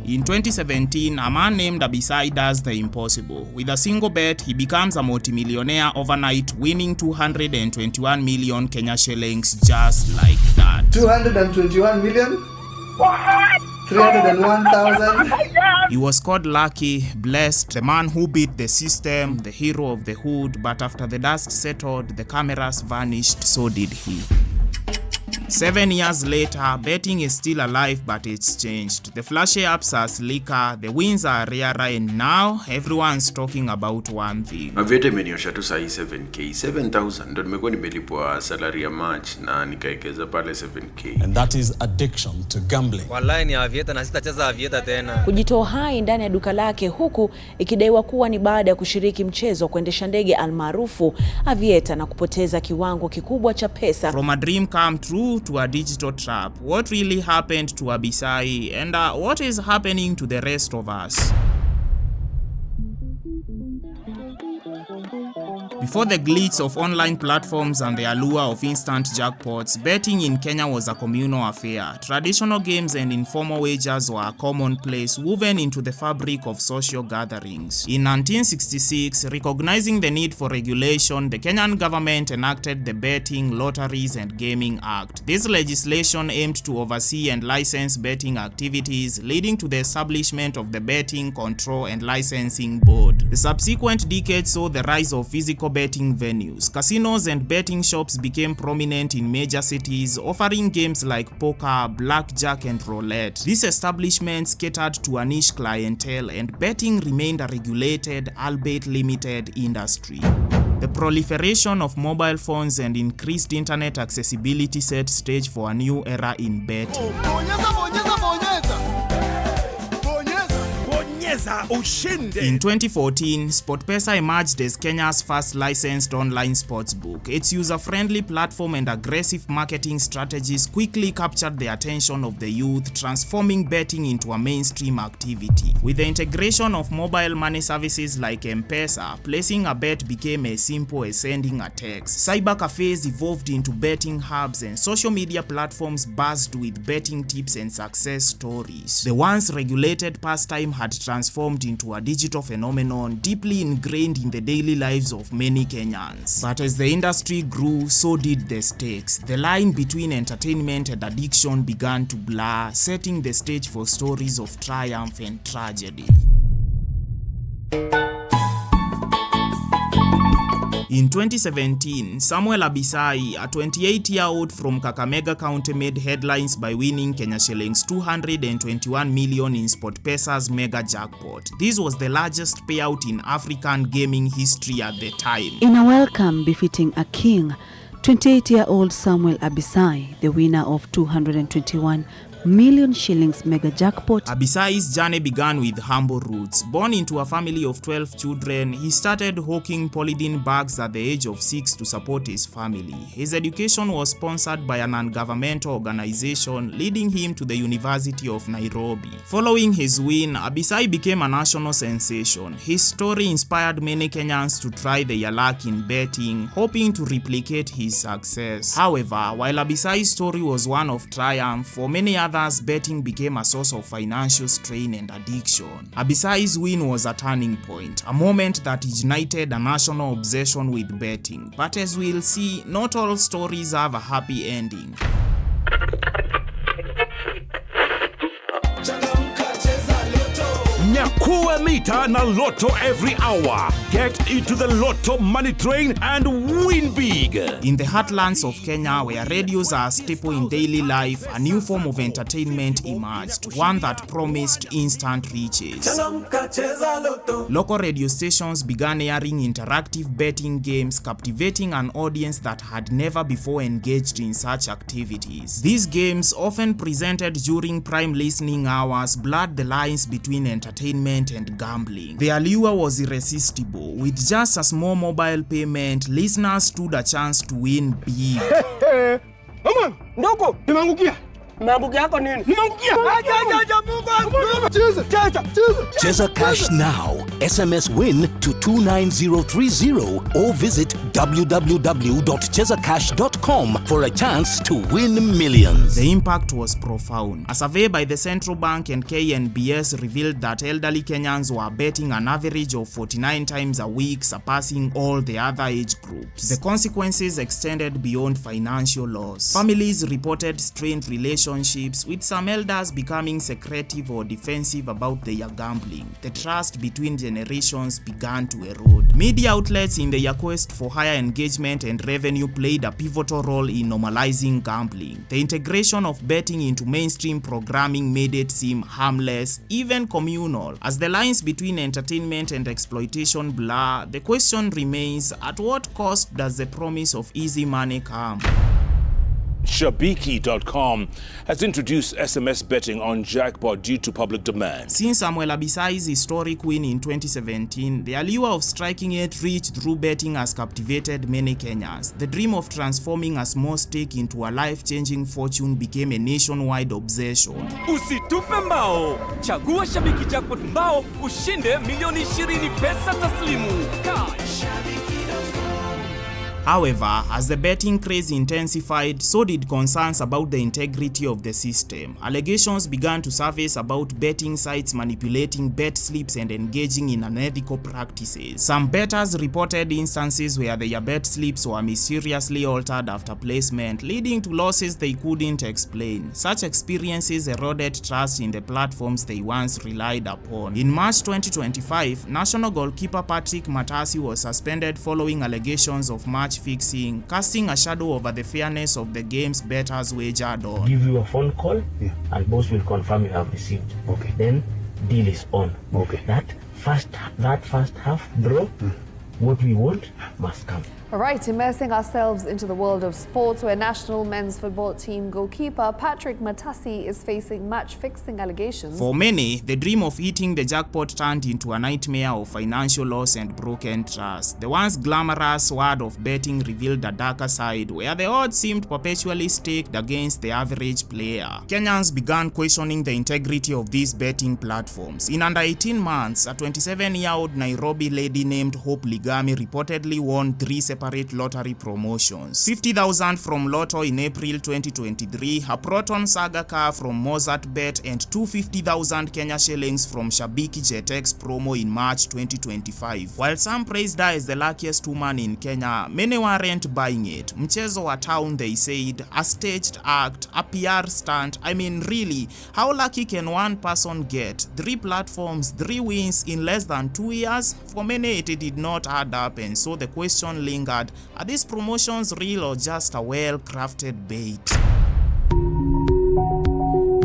In 2017, a man named Abisai does the impossible. With a single bet, he becomes a multimillionaire overnight, winning 221 million Kenya shillings just like that. 221 million? What? 301,000? He was called lucky, blessed, the man who beat the system, the hero of the hood, but after the dust settled, the cameras vanished, so did he. 7 years later, betting is still alive, but it's changed. The flashy apps are slicker, the wins are rarer, and now everyone's talking about one thing. Aviator imeniosha tu sahi 7k, 7,000 ndo nimekuwa nimelipwa salary ya March na nikaekeza pale 7k. And that is addiction to gambling. Wallahi ni Aviator na sitacheza Aviator tena. Kujitoa hai ndani ya duka lake, huku ikidaiwa kuwa ni baada ya kushiriki mchezo wa kuendesha ndege almaarufu Aviator na kupoteza kiwango kikubwa cha pesa. From a dream come true to a digital trap. What really happened to Abisai, and what is happening to the rest of us? Before the glitz of online platforms and the allure of instant jackpots, betting in Kenya was a communal affair. Traditional games and informal wagers were a commonplace, woven into the fabric of social gatherings. In 1966, recognizing the need for regulation, the Kenyan government enacted the Betting, Lotteries and Gaming Act. This legislation aimed to oversee and license betting activities, leading to the establishment of the Betting Control and Licensing Board. The subsequent decades saw the rise of physical betting venues. Casinos and betting shops became prominent in major cities, offering games like poker, blackjack and roulette. These establishments catered to a niche clientele, and betting remained a regulated, albeit limited, industry. The proliferation of mobile phones and increased internet accessibility set stage for a new era in betting. In 2014, SportPesa emerged as Kenya's first licensed online sportsbook. Its user-friendly platform and aggressive marketing strategies quickly captured the attention of the youth, transforming betting into a mainstream activity. With the integration of mobile money services like M-Pesa, placing a bet became as simple as sending a text. Cyber cafes evolved into betting hubs, and social media platforms buzzed with betting tips and success stories. The once regulated pastime had transformed into a digital phenomenon deeply ingrained in the daily lives of many Kenyans. But as the industry grew, so did the stakes. The line between entertainment and addiction began to blur, setting the stage for stories of triumph and tragedy. In 2017, Samuel Abisai, a 28-year-old from Kakamega County, made headlines by winning Kenya shillings 221 million in SportPesa's mega jackpot. This was the largest payout in African gaming history at the time. In a welcome befitting a king, 28-year-old Samuel Abisai, the winner of 221 million shillings mega jackpot. Abisai's journey began with humble roots. Born into a family of 12 children, he started hawking polythene bags at the age of 6 to support his family. His education was sponsored by an non-governmental organization, leading him to the University of Nairobi. Following his win, Abisai became a national sensation. His story inspired many Kenyans to try their luck in betting, hoping to replicate his success. However, while Abisai's story was one of triumph, for many others, betting became a source of financial strain and addiction. Abisai's win was a turning point, a moment that ignited a national obsession with betting. But as we'll see, not all stories have a happy ending. Nyakua mita na Lotto every hour. Get into the Lotto money train and win big. In the heartlands of Kenya, where radios are a staple in daily life, a new form of entertainment emerged, one that promised instant riches. Local radio stations began airing interactive betting games, captivating an audience that had never before engaged in such activities. These games, often presented during prime listening hours, blurred the lines between entertainment and gambling. The allure was irresistible. With just a small mobile payment, listeners stood a chance to win big. Mama, ndoko, nimeangukia. Nimeangukia yako nini? Nimeangukia. Cheza cash now. SMS win to 29030 or visit www.chezacash.com for a chance to win millions. The impact was profound. A survey by the Central Bank and KNBS revealed that elderly Kenyans were betting an average of 49 times a week, surpassing all the other age groups. The consequences extended beyond financial loss. Families reported strained relationships, with some elders becoming secretive or defensive about their gambling. The trust between generations began to erode. Media outlets in their quest for higher engagement and revenue played a pivotal role in normalizing gambling. The integration of betting into mainstream programming made it seem harmless, even communal. As the lines between entertainment and exploitation blur, the question remains, at what cost does the promise of easy money come? Shabiki.com has introduced SMS betting on jackpot due to public demand. Since Samuel Abisai's historic win in 2017, the allure of striking it rich through betting has captivated many Kenyans. The dream of transforming a small stake into a life-changing fortune became a nationwide obsession. Usitupe mbao, chagua Shabiki Jackpot mbao, ushinde milioni 20 pesa taslimu. Cash. However, as the betting craze intensified, so did concerns about the integrity of the system. Allegations began to surface about betting sites manipulating bet slips and engaging in unethical practices. Some bettors reported instances where their bet slips were mysteriously altered after placement, leading to losses they couldn't explain. Such experiences eroded trust in the platforms they once relied upon. In March 2025, national goalkeeper Patrick Matasi was suspended following allegations of match fixing, casting a shadow over the fairness of the games bettors wagered on. Give you a phone call, and boss will confirm you have received. Okay. Then deal is on. Okay. That first half draw, what we want must come. All right, immersing ourselves into the world of sports, where national men's football team goalkeeper Patrick Matasi is facing match-fixing allegations. For many, the dream of hitting the jackpot turned into a nightmare of financial loss and broken trust. The once glamorous world of betting revealed a darker side, where the odds seemed perpetually staked against the average player. Kenyans began questioning the integrity of these betting platforms. In under 18 months, a 27-year-old Nairobi lady named Hope Ligami reportedly won 3 separate lottery promotions. 50,000 from Lotto in April 2023, a Proton Saga car from Mozart Bet, and 250,000 Kenya shillings from Shabiki JetX promo in March 2025. While some praised her as the luckiest woman in Kenya, many weren't buying it. Mchezo wa town, they said, a staged act, a PR stunt. I mean, really, how lucky can one person get? 3 platforms, 3 wins in less than 2 years? For many, it did not add up, and so the question lingered. Are these promotions real or just a well-crafted bait?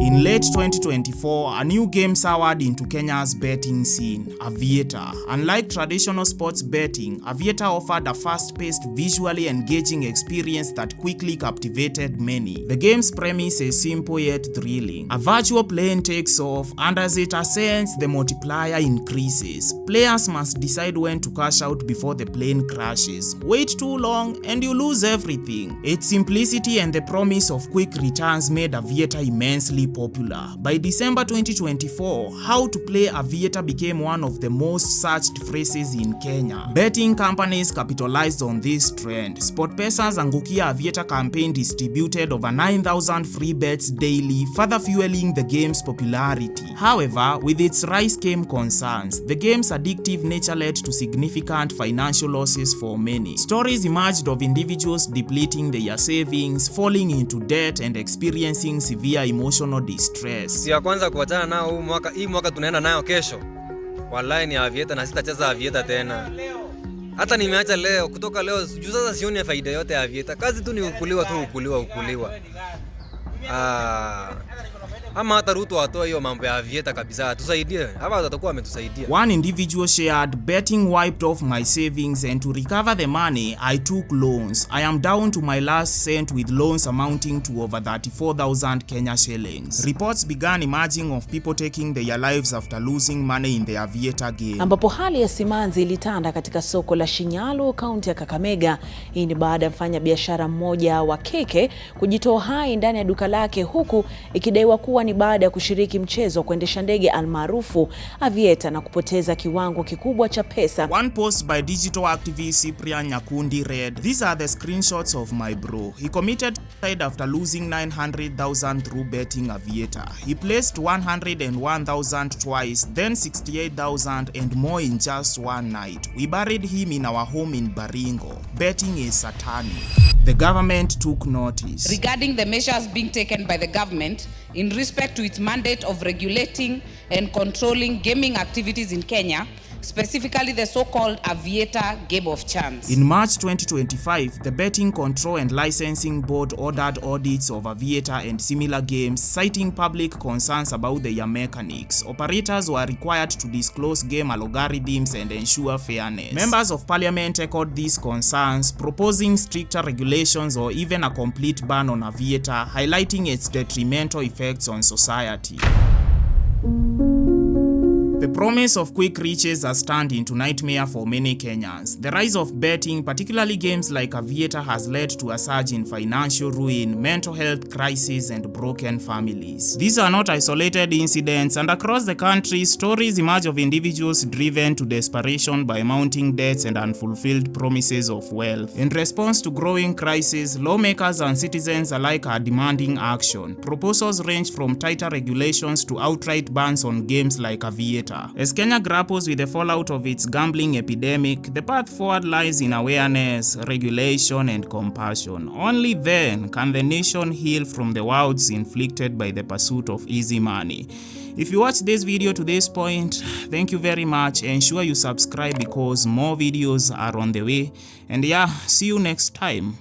In late 2024, a new game soured into Kenya's betting scene, Aviator. Unlike traditional sports betting, Aviator offered a fast-paced, visually engaging experience that quickly captivated many. The game's premise is simple yet thrilling. A virtual plane takes off, and as it ascends, the multiplier increases. Players must decide when to cash out before the plane crashes. Wait too long, and you lose everything. Its simplicity and the promise of quick returns made Aviator immensely popular. By December 2024, how to play Aviator became one of the most searched phrases in Kenya. Betting companies capitalized on this trend. SportPesa's Angukia Aviator campaign distributed over 9,000 free bets daily, further fueling the game's popularity. However, with its rise came concerns. The game's addictive nature led to significant financial losses for many. Stories emerged of individuals depleting their savings, falling into debt, and experiencing severe emotional distress. Ya kwanza kuachana nao hii mwaka tunaenda nayo kesho. Wallahi ni Aviator na sitacheza Aviator tena. Hata nimeacha leo, kutoka leo juu sasa sioni faida yote ya Aviator. Kazi tu ni ukuliwa. Ama hata Ruto atoe hiyo mambo ya Aviator kabisa, tusaidie. Hapa watakuwa wametusaidia. One individual shared, betting wiped off my savings, and to recover the money, I took loans. I am down to my last cent with loans amounting to over 34,000 Kenya shillings. Reports began emerging of people taking their lives after losing money in the Aviator game. Ambapo hali ya simanzi ilitanda katika soko la Shinyalu, kaunti ya Kakamega. Hii ni baada ya mfanya biashara mmoja wa keke kujitoa hai ndani ya duka lake huku ikidaiwa kuwa ni baada ya kushiriki mchezo wa kuendesha ndege almaarufu Aviator na kupoteza kiwango kikubwa cha pesa. One post by digital activist Cyprian Nyakundi read, "These are the screenshots of my bro. He committed suicide after losing 900,000 through betting Aviator. He placed 101,000 twice, then 68,000 and more in just one night. We buried him in our home in Baringo. Betting is satanic." The government took notice regarding the measures being taken by the government in respect to its mandate of regulating and controlling gaming activities in Kenya, specifically the so-called Aviator game of chance. In March 2025, the Betting Control and Licensing Board ordered audits of Aviator and similar games, citing public concerns about their mechanics. Operators were required to disclose game algorithms and ensure fairness. Members of Parliament echoed these concerns, proposing stricter regulations or even a complete ban on Aviator, highlighting its detrimental effects on society. The promise of quick riches has turned into nightmare for many Kenyans. The rise of betting, particularly games like Aviator, has led to a surge in financial ruin, mental health crises, and broken families. These are not isolated incidents, and across the country, stories emerge of individuals driven to desperation by mounting debts and unfulfilled promises of wealth. In response to growing crises, lawmakers and citizens alike are demanding action. Proposals range from tighter regulations to outright bans on games like Aviator. As Kenya grapples with the fallout of its gambling epidemic, the path forward lies in awareness, regulation, and compassion. Only then can the nation heal from the wounds inflicted by the pursuit of easy money. If you watched this video to this point, thank you very much. Ensure you subscribe because more videos are on the way. And yeah, see you next time.